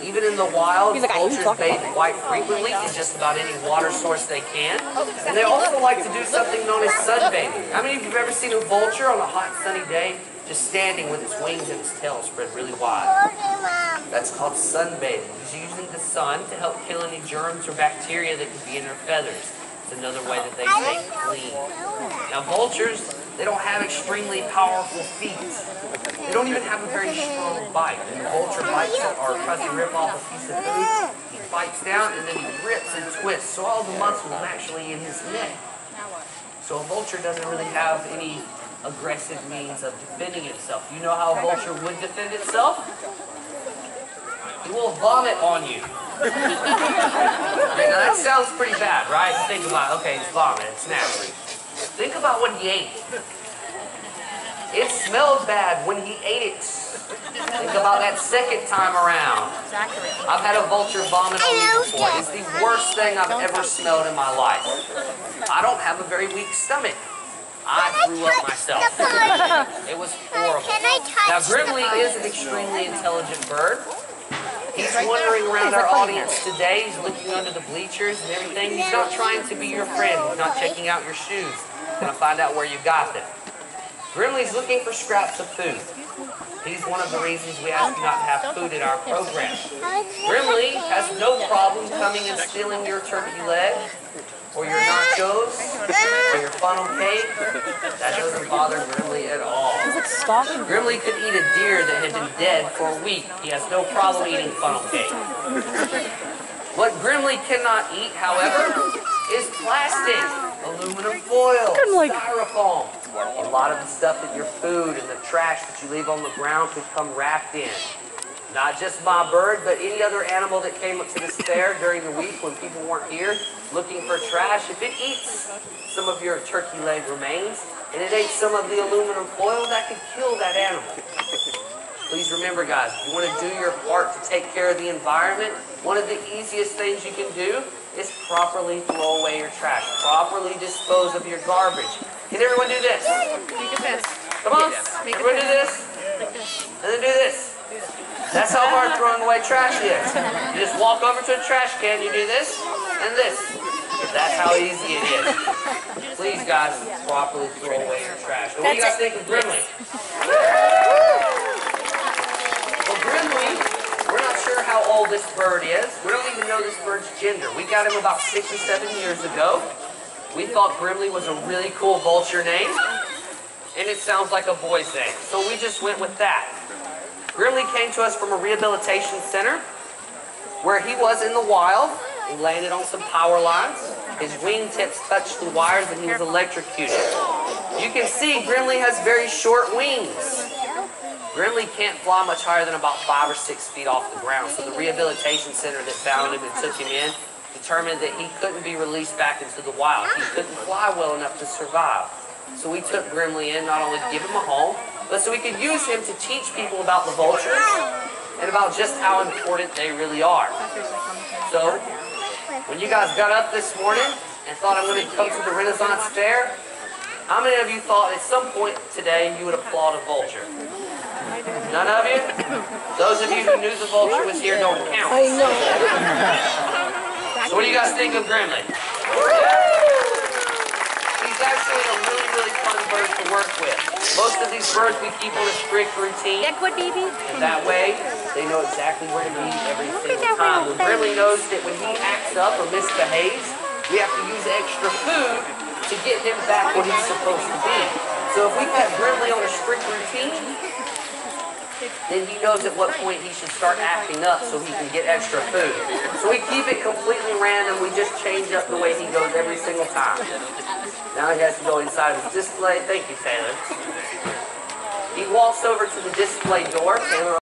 Even in the wild, vultures bathe quite frequently in just about any water source they can. And they also like to do something known as sunbathing. How many of you have ever seen a vulture on a hot sunny day just standing with its wings and its tail spread really wide? That's called sunbathing. It's using the sun to help kill any germs or bacteria that could be in their feathers. It's another way that they stay clean. Now vultures, they don't have extremely powerful feet. They don't even have a very strong bite. When the vulture bites or tries to rip off a piece of food, he bites down and then he rips and twists. So all the muscle is actually in his neck. So a vulture doesn't really have any aggressive means of defending itself. You know how a vulture would defend itself? It will vomit on you. Okay, now that sounds pretty bad, right? Think about, okay, it's vomit, it's nasty. Think about what he ate. It smelled bad when he ate it. Think about that second time around. I've had a vulture vomit on me before. It's the worst thing I've ever smelled in my life. I don't have a very weak stomach. I threw up myself. It was horrible. Now Grimley is an extremely intelligent bird. He's wandering around our audience today. He's looking under the bleachers and everything. He's not trying to be your friend. He's not checking out your shoes. He's going to find out where you got them. Grimley's looking for scraps of food. He's one of the reasons we ask you not to have food in our program. Grimley has no problem coming and stealing your turkey leg, or your nachos, or your funnel cake. That doesn't bother Grimley at all. Grimley could eat a deer that had been dead for a week. He has no problem eating funnel cake. What Grimley cannot eat, however, is plastic, aluminum foil, styrofoam. A lot of the stuff that your food and the trash that you leave on the ground could come wrapped in. Not just my bird, but any other animal that came up to this fair during the week when people weren't here looking for trash. If it eats some of your turkey leg remains and it ate some of the aluminum foil, that could kill that animal. Please remember, guys, if you want to do your part to take care of the environment, one of the easiest things you can do is properly throw away your trash, properly dispose of your garbage. Can everyone do this? Make a fist. Come on, everyone do this, and then do this. That's how hard throwing away trash is. You just walk over to a trash can, you do this, and this. That's how easy it is. Please, guys, properly throw away your trash. What do you guys think of Grimley? Well, Grimley, we're not sure how old this bird is. We don't even know this bird's gender. We got him about 6 or 7 years ago. We thought Grimley was a really cool vulture name, and it sounds like a boy's name, so we just went with that. Grimley came to us from a rehabilitation center where he was in the wild. He landed on some power lines. His wingtips touched the wires and he was electrocuted. You can see Grimley has very short wings. Grimley can't fly much higher than about 5 or 6 feet off the ground, so the rehabilitation center that found him and took him in determined that he couldn't be released back into the wild. He couldn't fly well enough to survive. So we took Grimley in not only to give him a home, but so we could use him to teach people about the vultures and about just how important they really are. So, when you guys got up this morning and thought I'm going to come to the Renaissance Fair, how many of you thought at some point today you would applaud a vulture? None of you? Those of you who knew the vulture was here don't count. I know. So what do you guys think of Grimley? He's actually a really, really fun bird to work with. Most of these birds we keep on a strict routine. And that way, they know exactly where to be every single time. When Grimley knows that when he acts up or misbehaves, we have to use extra food to get him back where he's supposed to be. So if we put Grimley on a strict routine, then he knows at what point he should start acting up so he can get extra food. So we keep it completely random. We just change up the way he goes every single time. Now he has to go inside of his display. Thank you, Taylor. He walks over to the display door. Taylor